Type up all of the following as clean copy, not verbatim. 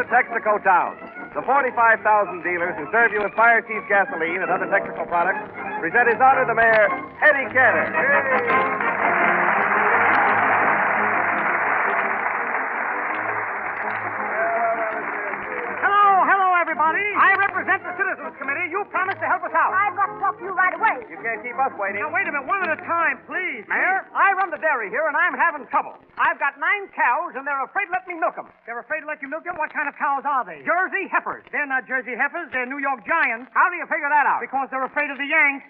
to Texaco Town. The 45,000 dealers who serve you with Fire Chief gasoline and other Texaco products present His Honor the Mayor, Eddie Cantor. Hello, everybody. I represent the Citizens Committee. You promised to help us out. I've got to talk to you right away. You can't keep us waiting. Now, wait a minute. One at a time, please. Mayor, I run the dairy here, and I'm having trouble. I've got 9 cows, and they're afraid to let me milk them. They're afraid to let you milk them? What kind of cows are they? Jersey heifers. They're not Jersey heifers. They're New York Giants. How do you figure that out? Because they're afraid of the Yanks.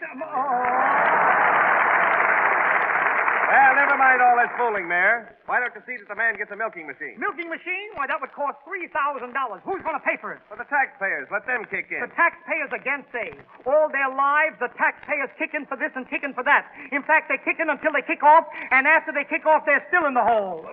Well, never mind all that fooling, Mayor. Why don't you see that the man gets a milking machine? Milking machine? Why, that would cost $3,000. Who's going to pay for it? For the taxpayers. Let them kick in. The taxpayers again say. All their lives, the taxpayers kick in for this and kick in for that. In fact, they kick in until they kick off, and after they kick off, they're still in the hole.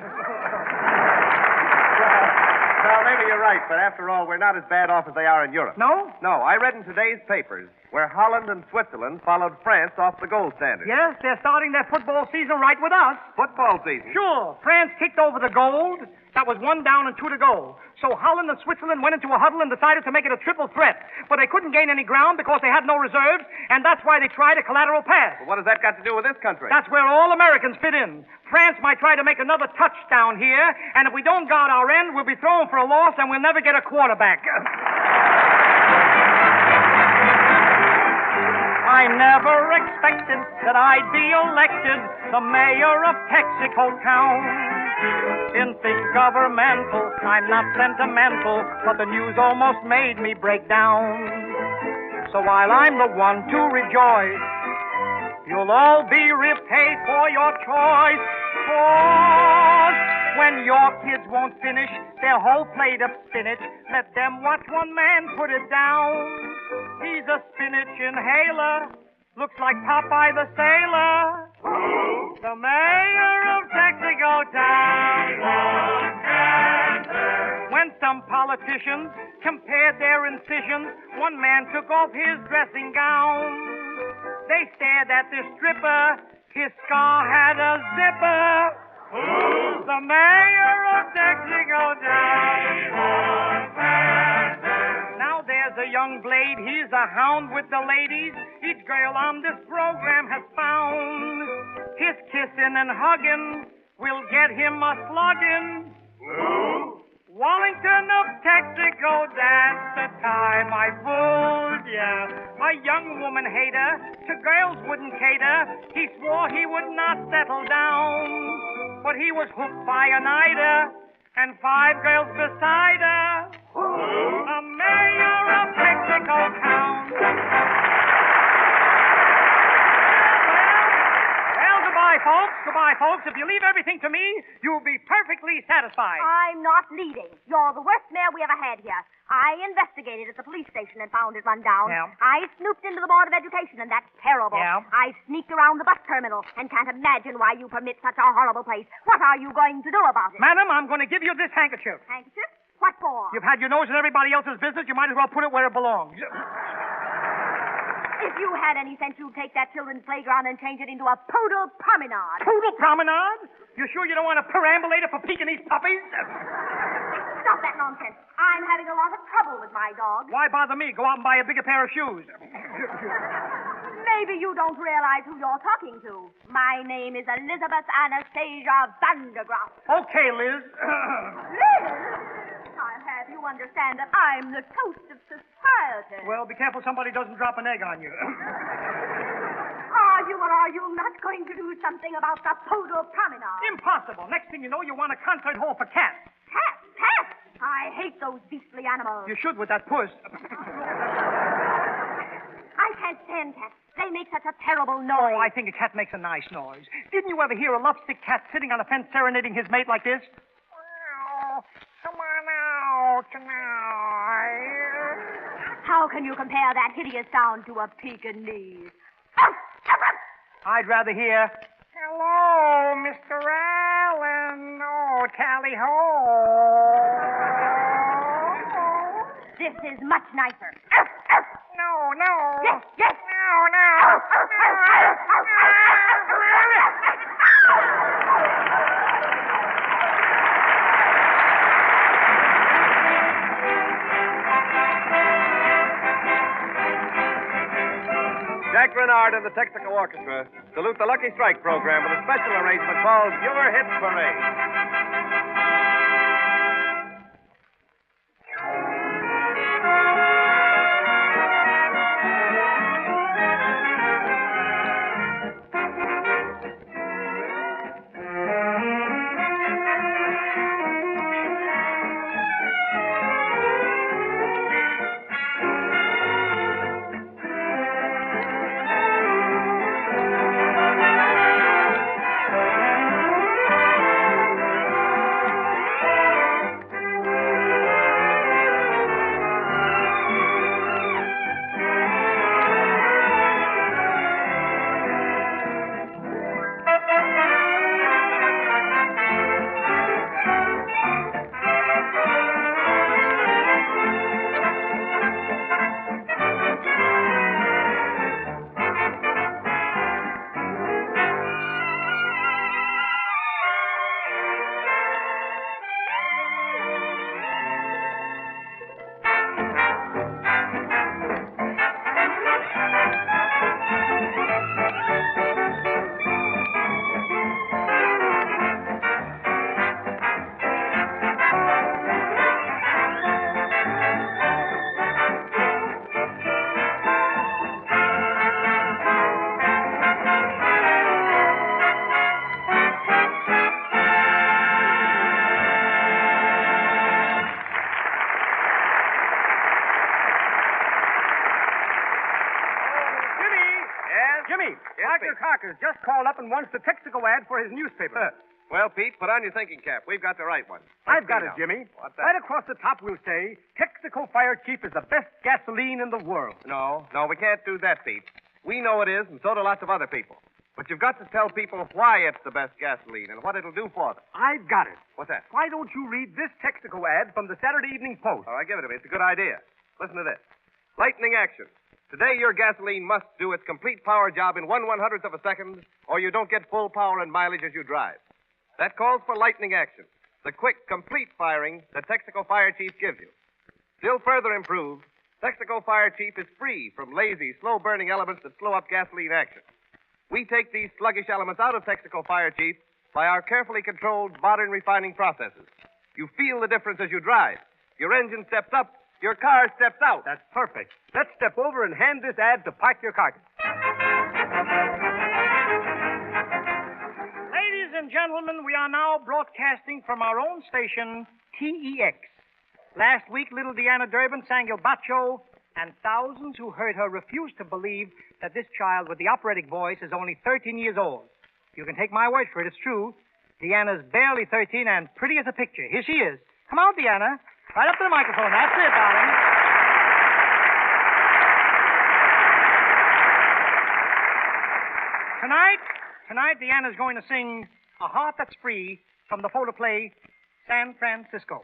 Well, maybe you're right, but after all, we're not as bad off as they are in Europe. No? No, I read in today's papers where Holland and Switzerland followed France off the gold standard. Yes, they're starting their football season right with us. Football season? Sure. France kicked over the gold. That was 1 down and 2 to go. So Holland and Switzerland went into a huddle and decided to make it a triple threat. But they couldn't gain any ground because they had no reserves, and that's why they tried a collateral pass. Well, what has that got to do with this country? That's where all Americans fit in. France might try to make another touchdown here, and if we don't guard our end, we'll be thrown for a loss, and we'll never get a quarterback. I never expected that I'd be elected the mayor of Texaco Town. In think governmental, I'm not sentimental, but the news almost made me break down. So while I'm the one to rejoice, you'll all be repaid for your choice. For when your kids won't finish their whole plate of spinach, let them watch one man put it down. He's a spinach inhaler, looks like Popeye the Sailor. The mayor of Texaco Town. When some politicians compared their incisions, one man took off his dressing gown. They stared at this stripper, his scar had a zipper. The mayor of Texaco Town. Now there's a young blade, he's a hound with the ladies. Each girl on this program has found. His kissing and hugging will get him a slugging. Wallington of Texaco, that's the time I fooled ya. A young woman hater, to girls wouldn't cater. He swore he would not settle down. But he was hooked by a nighter, and 5 girls beside her. A mayor of Texaco Town. Well, goodbye, folks. Goodbye, folks. If you leave everything to me, you'll be perfectly satisfied. I'm not leading. You're the worst mayor we ever had here. I investigated at the police station and found it run down. Yeah. I snooped into the Board of Education, and that's terrible. Yeah. I sneaked around the bus terminal and can't imagine why you permit such a horrible place. What are you going to do about it? Madam, I'm going to give you this handkerchief. Handkerchief? What for? You've had your nose in everybody else's business. You might as well put it where it belongs. If you had any sense, you'd take that children's playground and change it into a poodle promenade. Poodle promenade? You sure you don't want a perambulator for Pekingese puppies? Stop that nonsense. I'm having a lot of trouble with my dog. Why bother me? Go out and buy a bigger pair of shoes. Maybe you don't realize who you're talking to. My name is Elizabeth Anastasia Vandergraaf. Okay, Liz. Liz? I'll have you understand that I'm the toast of society. Well, be careful somebody doesn't drop an egg on you. Are you or are you not going to do something about the poodle promenade? Impossible. Next thing you know, you want a concert hall for cats. Cats? Cats? I hate those beastly animals. You should with that puss. I can't stand cats. They make such a terrible noise. Oh, I think a cat makes a nice noise. Didn't you ever hear a lovesick cat sitting on a fence serenading his mate like this? Well, come on out tonight. How can you compare that hideous sound to a Pekingese? I'd rather hear, hello, Mr. Allen. Oh, tally ho. This is much nicer. No, no. Yes, yes. No. Jack Renard and the Texaco Orchestra salute the Lucky Strike program with a special arrangement called Your Hit Parade. Jimmy, Parker Carker's just called up and wants the Texaco ad for his newspaper. Well, Pete, put on your thinking cap. We've got the right one. I've got it, now. Jimmy. What's that? Right across the top, we'll say, Texaco Fire Chief is the best gasoline in the world. No, we can't do that, Pete. We know it is, and so do lots of other people. But you've got to tell people why it's the best gasoline and what it'll do for them. I've got it. What's that? Why don't you read this Texaco ad from the Saturday Evening Post? All right, give it to me. It's a good idea. Listen to this. Lightning action. Today, your gasoline must do its complete power job in 1/100th of a second, or you don't get full power and mileage as you drive. That calls for lightning action, the quick, complete firing that Texaco Fire Chief gives you. Still further improved, Texaco Fire Chief is free from lazy, slow-burning elements that slow up gasoline action. We take these sluggish elements out of Texaco Fire Chief by our carefully controlled, modern refining processes. You feel the difference as you drive. Your engine steps up, your car steps out. That's perfect. Let's step over and hand this ad to Park Your Carcass. Ladies and gentlemen, we are now broadcasting from our own station, TEX. Last week, little Deanna Durbin sang Il Bacio, and thousands who heard her refused to believe that this child with the operatic voice is only 13 years old. You can take my word for it, it's true. Deanna's barely 13 and pretty as a picture. Here she is. Come on, Deanna. Right up to the microphone. That's it, darling. Tonight, Deanna's going to sing A Heart That's Free from the photoplay San Francisco.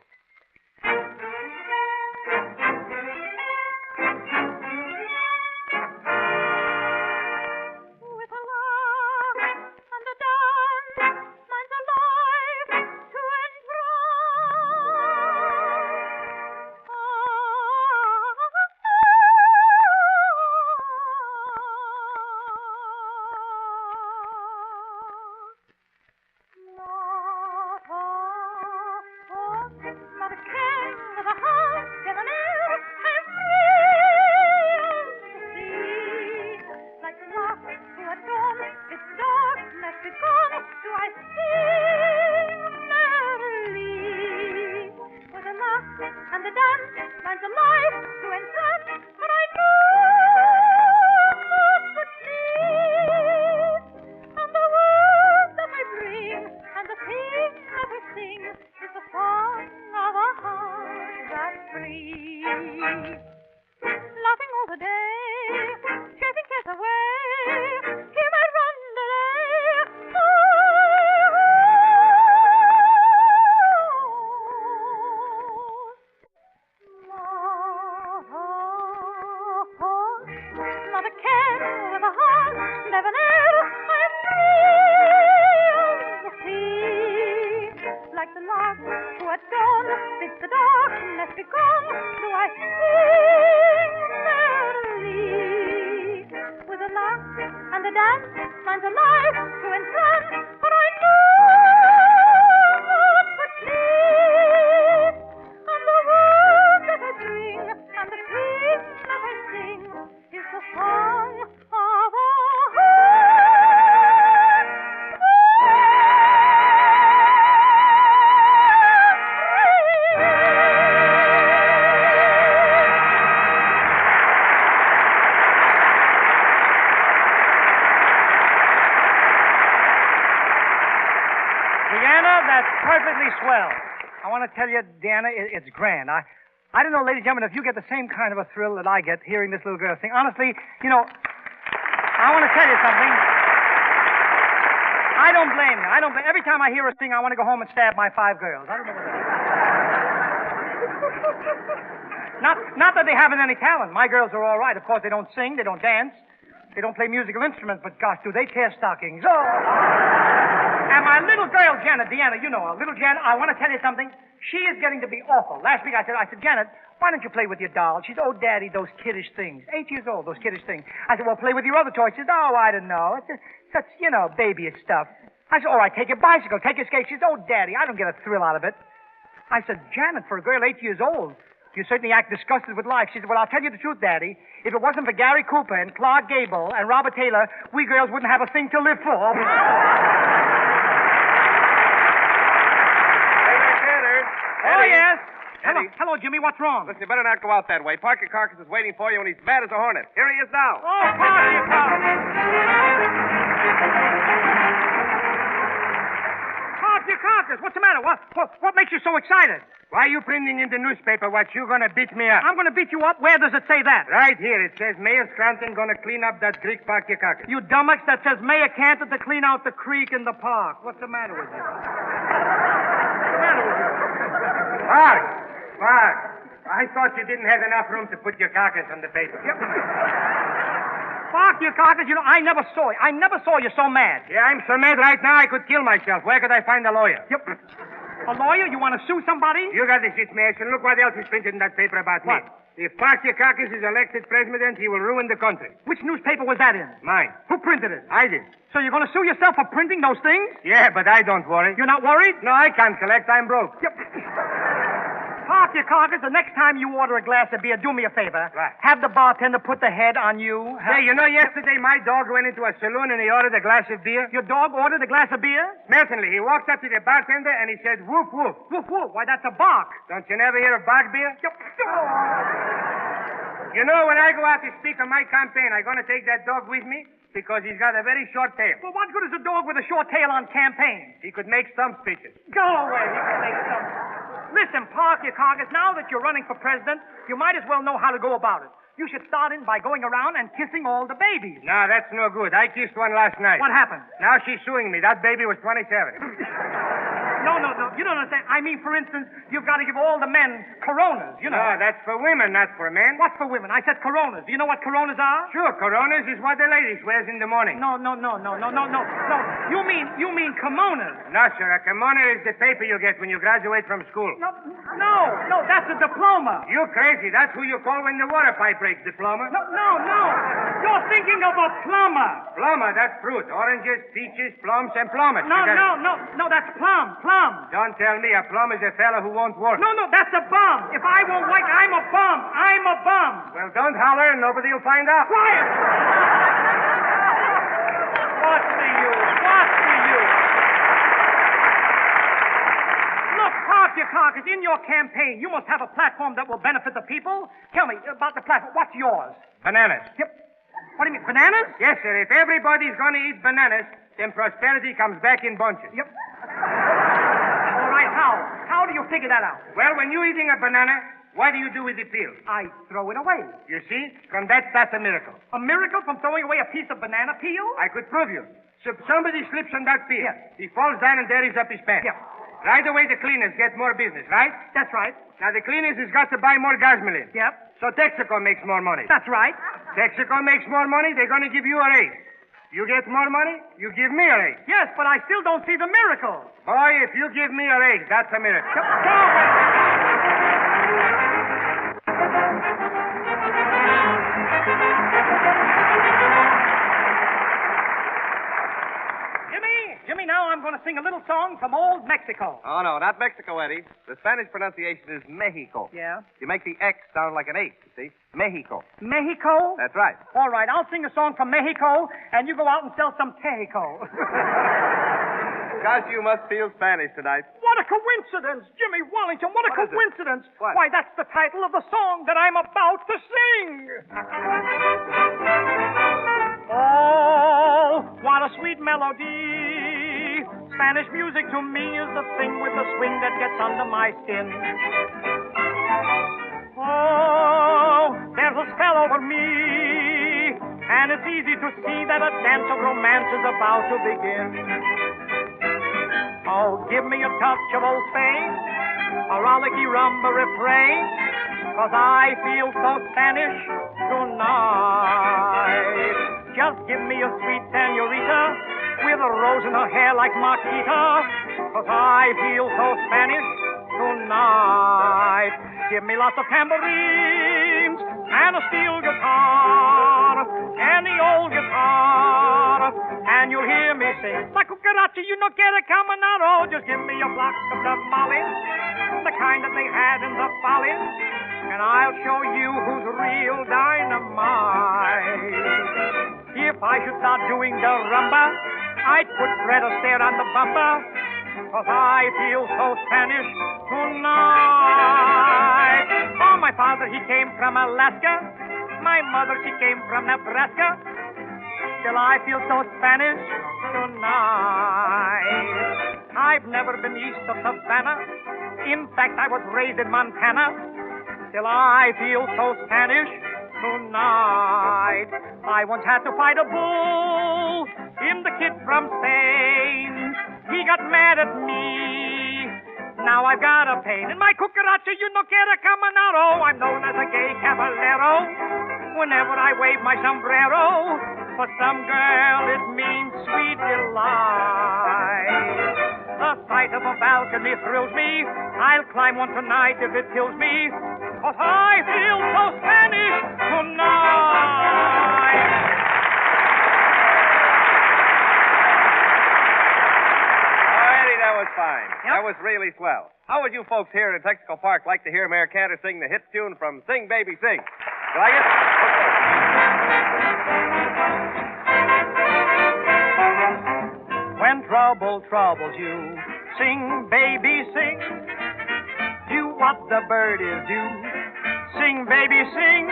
that's perfectly swell. I want to tell you, Deanna, it's grand. I don't know, ladies and gentlemen, if you get the same kind of a thrill that I get hearing this little girl sing. Honestly, I want to tell you something. I don't blame you. Every time I hear her sing, I want to go home and stab my 5 girls. I don't know what it is. Not that they haven't any talent. My girls are all right. Of course, they don't sing, they don't dance, they don't play musical instruments, but gosh, do they tear stockings. Oh! And my little girl, Janet, Deanna, you know her. Little Janet, I want to tell you something. She is getting to be awful. Last week I said, Janet, why don't you play with your doll? She said, oh, Daddy, those kiddish things. 8 years old, those kiddish things. I said, well, play with your other toys. She said, oh, I don't know. It's just such, babyish stuff. I said, all right, take your bicycle, take your skate. She said, oh, Daddy, I don't get a thrill out of it. I said, Janet, for a girl 8 years old, you certainly act disgusted with life. She said, well, I'll tell you the truth, Daddy. If it wasn't for Gary Cooper and Clark Gable and Robert Taylor, we girls wouldn't have a thing to live for. Oh, yes. Hello, Jimmy. What's wrong? Listen, you better not go out that way. Parker Carcass is waiting for you, and he's mad as a hornet. Here he is now. Oh, Parker Carcass. Parker Carcass, what's the matter? What makes you so excited? Why are you printing in the newspaper what you gonna beat me up? I'm gonna beat you up? Where does it say that? Right here. It says Mayor Scranton gonna clean up that creek, Parker Carcass. You dumbass, that says Mayor Cantor to clean out the creek in the park. What's the matter with you? Park. I thought you didn't have enough room to put your carcass on the paper. Yep. Parker Carcass, I never saw you. I never saw you so mad. Yeah, I'm so mad right now I could kill myself. Where could I find a lawyer? Yep. A lawyer? You want to sue somebody? You got this information. Look what else is printed in that paper about what? me. If Parker Carcass is elected president, he will ruin the country. Which newspaper was that in? Mine. Who printed it? I did. So you're going to sue yourself for printing those things? Yeah, but I don't worry. You're not worried? No, I can't collect. I'm broke. Yep. Parker Carcass, the next time you order a glass of beer, do me a favor. Right. Have the bartender put the head on you. Hey, yesterday my dog went into a saloon and he ordered a glass of beer. Your dog ordered a glass of beer? Certainly. He walked up to the bartender and he said, woof, woof. Woof, woof. Why, that's a bark. Don't you never hear of bark beer? Yep. When I go out to speak on my campaign, I'm going to take that dog with me because he's got a very short tail. Well, what good is a dog with a short tail on campaign? He could make stump speeches. Go away. He can make some. Listen, Parker Carcass, now that you're running for president, you might as well know how to go about it. You should start in by going around and kissing all the babies. No, that's no good. I kissed one last night. What happened? Now she's suing me. That baby was 27. No. You don't understand. I mean, for instance, you've got to give all the men Coronas, No, that's for women, not for men. What's for women? I said Coronas. Do you know what Coronas are? Sure, Coronas is what the ladies wears in the morning. No. You mean kimonos. No, sir. A kimono is the paper you get when you graduate from school. No, that's a diploma. You crazy. That's who you call when the water pipe breaks, diploma. No. You're thinking of a plumber. Plumber, that's fruit. Oranges, peaches, plums, and plummets. No, that's plum. Don't tell me a plum is a fella who won't work. No, that's a bum. If I won't work, I'm a bum. Well, don't holler and nobody will find out. Quiet! What's the use? Look, Parker Carcass, in your campaign, you must have a platform that will benefit the people. Tell me about the platform. What's yours? Bananas. Yep. What do you mean, bananas? Yes, sir. If everybody's going to eat bananas, then prosperity comes back in bunches. Yep. All right, how? How do you figure that out? Well, when you're eating a banana, what do you do with the peel? I throw it away. You see? From that's a miracle. A miracle from throwing away a piece of banana peel? I could prove you. So somebody slips on that peel. Yes. He falls down and there he's up his pants. Yes. Right away the cleaners get more business, right? That's right. Now the cleaners has got to buy more gasoline. Yep. So Texaco makes more money. That's right. Texaco makes more money, they're going to give you a raise. You get more money, you give me a raise. Yes, but I still don't see the miracle. Boy, if you give me a raise, that's a miracle. Go away. Jimmy, now I'm going to sing a little song from old Mexico. Oh, no, not Mexico, Eddie. The Spanish pronunciation is Mexico. Yeah? You make the X sound like an H, you see? Mexico. Mexico? That's right. All right, I'll sing a song from Mexico, and you go out and sell some Tejico. Gosh, you must feel Spanish tonight. What a coincidence, Jimmy Wallington, what a What is it? coincidence. What? Why, that's the title of the song that I'm about to sing. Oh, what a sweet melody Spanish music to me is the thing with the swing that gets under my skin. Oh, there's a spell over me, and it's easy to see that a dance of romance is about to begin. Oh, give me a touch of Old Spain, a rollicky rumba refrain, 'cause I feel so Spanish tonight. Just give me a sweet senorita with a rose in her hair like Marquita, 'cause I feel so Spanish tonight. Give me lots of tambourines and a steel guitar, any old guitar, and you'll hear me sing. La cucaracha, you no quiere caminado. Just give me a block of tamales, the kind that they had in the follies, and I'll show you who's real dynamite. If I should start doing the rumba, I'd put Fred Astaire on the bumper, 'cause I feel so Spanish tonight. Oh, my father, he came from Alaska. My mother, she came from Nebraska. Still, I feel so Spanish tonight. I've never been east of Savannah. In fact, I was raised in Montana. Still, I feel so Spanish tonight. I once had to fight a bull in the Kid from Spain. He got mad at me. Now I've got a pain in my cucaracha. You no quiere caminado. I'm known as a gay caballero whenever I wave my sombrero. For some girl, it means sweet delight. The sight of a balcony thrills me. I'll climb one tonight if it kills me, 'cause I feel so Spanish tonight. Alrighty, that was fine. Yep. That was really swell. How would you folks here in Texaco Park like to hear Mayor Cantor sing the hit tune from Sing Baby Sing? You like it? When trouble troubles you, sing, baby, sing. Do what the birdies do. Sing, baby, sing.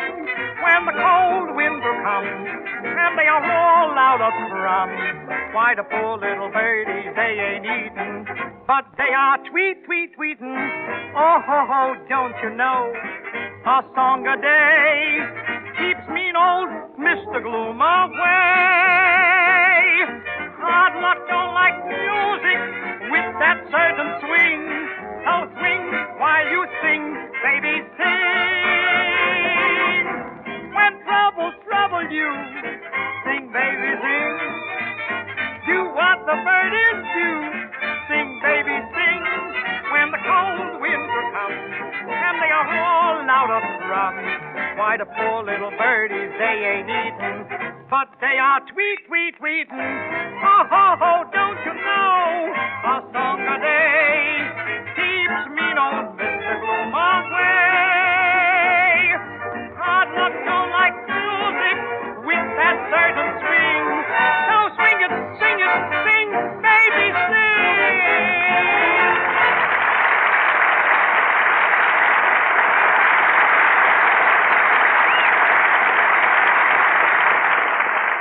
When the cold winter comes and they are all out of crumbs, why, the poor little birdies, they ain't eating, but they are tweet, tweet, tweeting. Oh, ho, ho, don't you know? A song a day keeps mean old Mr. Gloom away. Hard luck don't like music with that certain swing. So swing while you sing, baby, sing. When troubles trouble you, sing, baby, sing. Do what the birdies do. Sing, baby, sing. When the cold winter comes and they are all out of crumbs, why, the poor little birdies, they ain't eating, but they are tweet, tweet, tweeting. Oh, ho, ho, don't you know? A song a day keeps mean old Mr. Gloom away. Hard luck don't like music with that certain swing. So swing it, sing, baby, sing.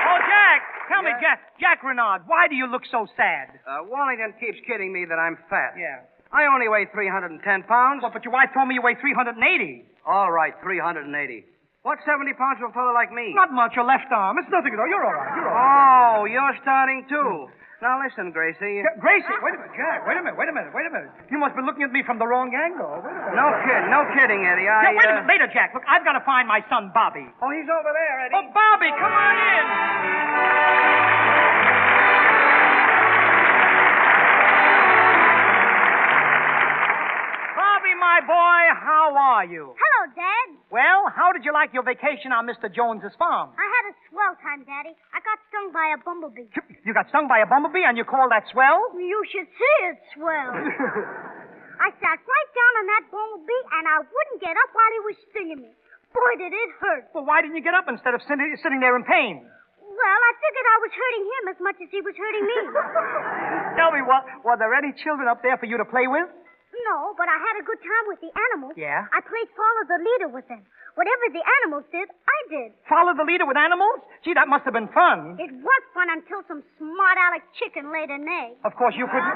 Oh, Jack, tell me, Jack Renard, why do you look so sad? Wallington keeps kidding me that I'm fat. Yeah. I only weigh 310 pounds. Well, but your wife told me you weigh 380. All right, 380. What's 70 pounds for a fellow like me? Not much, your left arm. It's nothing at all. You're all right. You're all right. Oh, you're starting too. Now listen, Gracie. Gracie, wait a minute, Jack. Wait a minute. You must be looking at me from the wrong angle. Wait a minute. No kidding, Eddie. Yeah, wait a minute. Later, Jack. Look, I've got to find my son, Bobby. Oh, he's over there, Eddie. Oh, Bobby, come on in. Bobby, my boy, how are you? Hello, Dad. Well, how did you like your vacation on Mr. Jones's farm? I had a swell time, Daddy. I got stung by a bumblebee. You got stung by a bumblebee and you call that swell? You should see it swell. I sat right down on that bumblebee, and I wouldn't get up while he was stinging me. Boy, did it hurt. Well, why didn't you get up instead of sitting there in pain? Well, I figured I was hurting him as much as he was hurting me. Tell me, were there any children up there for you to play with? No, but I had a good time with the animals. Yeah? I played follow the leader with them. Whatever the animals did, I did. Follow the leader with animals? Gee, that must have been fun. It was fun until some smart aleck chicken laid an egg. Of course you couldn't.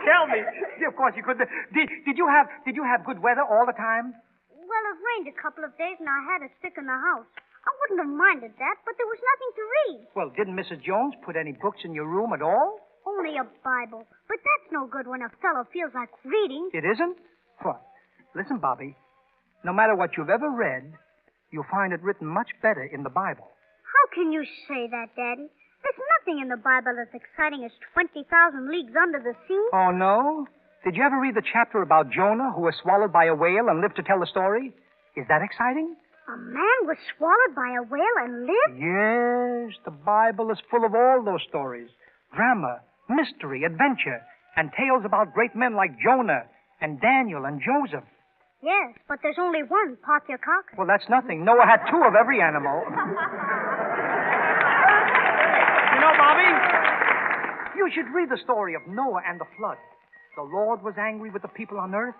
Tell me. Of course you couldn't. Did you have good weather all the time? Well, it rained a couple of days and I had to stick in the house. I wouldn't have minded that, but there was nothing to read. Well, didn't Mrs. Jones put any books in your room at all? Only a Bible. But that's no good when a fellow feels like reading. It isn't? What? Listen, Bobby. No matter what you've ever read, you'll find it written much better in the Bible. How can you say that, Daddy? There's nothing in the Bible as exciting as 20,000 Leagues Under the Sea. Oh, no? Did you ever read the chapter about Jonah, who was swallowed by a whale and lived to tell the story? Is that exciting? A man was swallowed by a whale and lived? Yes, the Bible is full of all those stories. Drama, mystery, adventure, and tales about great men like Jonah and Daniel and Joseph. Yes, but there's only one, Parthiacoccus. Well, that's nothing. Noah had two of every animal. You know, Bobby, you should read the story of Noah and the flood. The Lord was angry with the people on earth,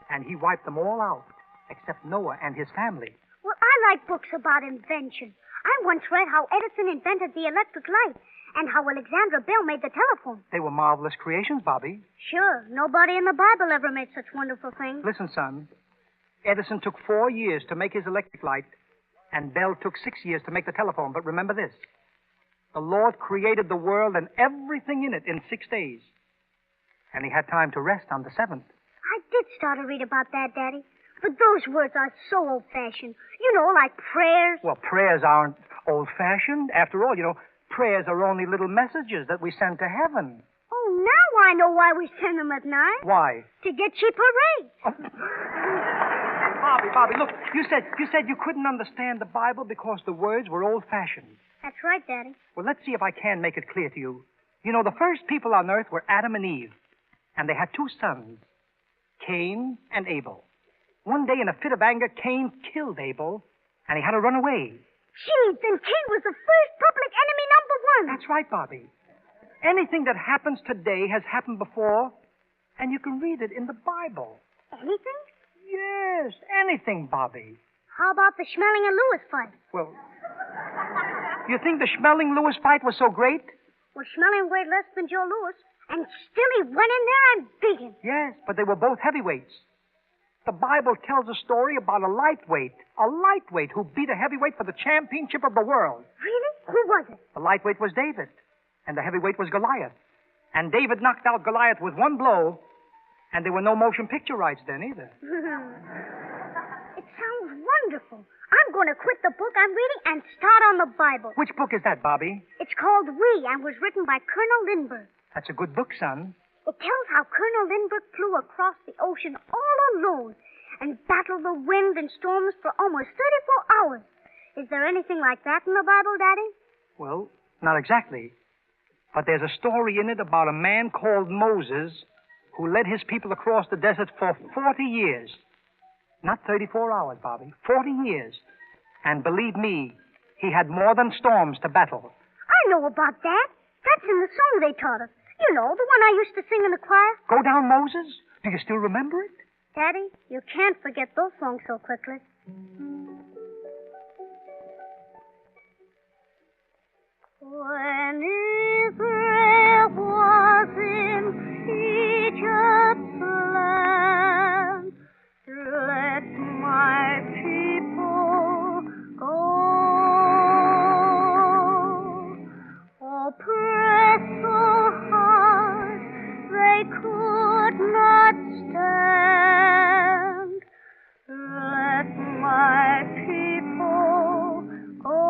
and he wiped them all out, except Noah and his family. Well, I like books about invention. I once read how Edison invented the electric light and how Alexander Bell made the telephone. They were marvelous creations, Bobby. Sure, nobody in the Bible ever made such wonderful things. Listen, son. Edison took 4 years to make his electric light, and Bell took 6 years to make the telephone. But remember this. The Lord created the world and everything in it in 6 days. And he had time to rest on the seventh. I did start to read about that, Daddy. But those words are so old-fashioned. You know, like prayers. Well, prayers aren't old-fashioned. After all, prayers are only little messages that we send to heaven. Oh, now I know why we send them at night. Why? To get cheaper rates. Oh. Bobby, look, you said you couldn't understand the Bible because the words were old-fashioned. That's right, Daddy. Well, let's see if I can make it clear to you. The first people on earth were Adam and Eve, and they had 2 sons, Cain and Abel. One day, in a fit of anger, Cain killed Abel, and he had to run away. Gee, then Cain was the first public enemy number 1. That's right, Bobby. Anything that happens today has happened before, and you can read it in the Bible. Anything? Yes, anything, Bobby. How about the Schmeling and Lewis fight? Well, you think the Schmeling-Lewis fight was so great? Well, Schmeling weighed less than Joe Lewis, and still he went in there and beat him. Yes, but they were both heavyweights. The Bible tells a story about a lightweight who beat a heavyweight for the championship of the world. Really? Who was it? The lightweight was David, and the heavyweight was Goliath. And David knocked out Goliath with one blow, and there were no motion picture rights then either. It sounds wonderful. I'm going to quit the book I'm reading and start on the Bible. Which book is that, Bobby? It's called We and was written by Colonel Lindbergh. That's a good book, son. It tells how Colonel Lindbergh flew across the ocean all alone and battled the wind and storms for almost 34 hours. Is there anything like that in the Bible, Daddy? Well, not exactly. But there's a story in it about a man called Moses who led his people across the desert for 40 years. Not 34 hours, Bobby. 40 years. And believe me, he had more than storms to battle. I know about that. That's in the song they taught us. You know, the one I used to sing in the choir. Go down, Moses? Do you still remember it? Daddy, you can't forget those songs so quickly. When Israel was in Egypt's land, let my people go. Oh, press so hard they could not stand. Let my people go.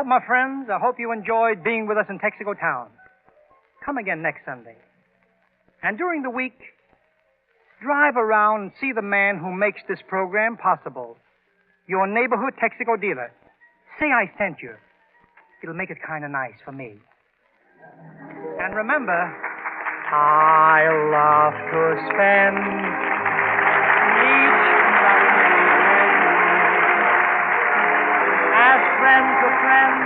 my friends, I hope you enjoyed being with us in Texaco Town. Come again next Sunday. And during the week, drive around and see the man who makes this program possible. Your neighborhood Texaco dealer. Say I sent you. It'll make it kind of nice for me. And remember, I love to spend each Sunday with you. As friend to friend,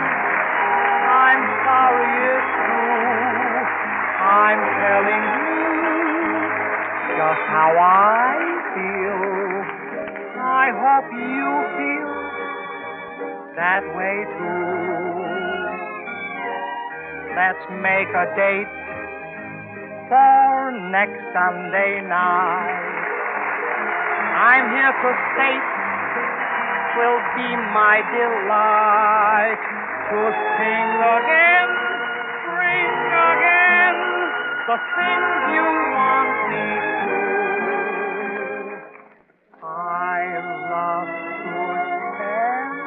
I'm sorry it's true. I'm telling you just how I feel. I hope you feel that way too. Let's make a date for next Sunday night. I'm here to state will be my delight to sing again, bring again the things you want me to. I love to spend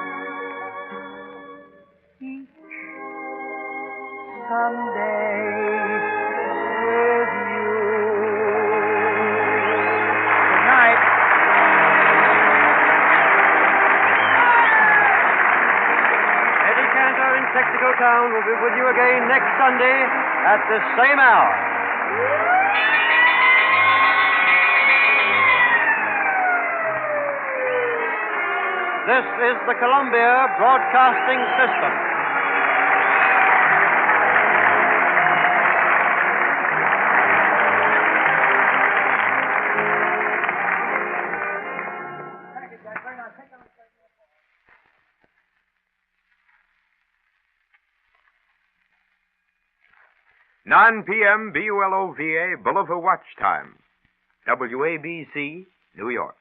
each Sunday with you. Good night. Eddie Cantor in Texaco Town will be with you again next Sunday at the same hour. This is the Columbia Broadcasting System. Nine p.m. BULOVA Bulova Watch Time. WABC, New York.